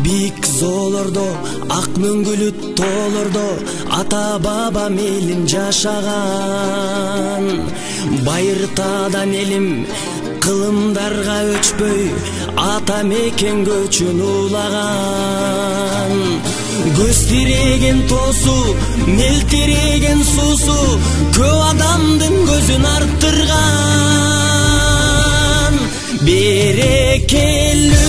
Бийик зоолордо, ак мөңгүлүт тоолордо ата баба мелим жашаган. Байыртадан элим кылымдарга өчпөй, ата мекен көчүн улаган. Көз тиреген тоосу, мелтиреген суусу көп адамдын көзүн арттырган. Берекелүү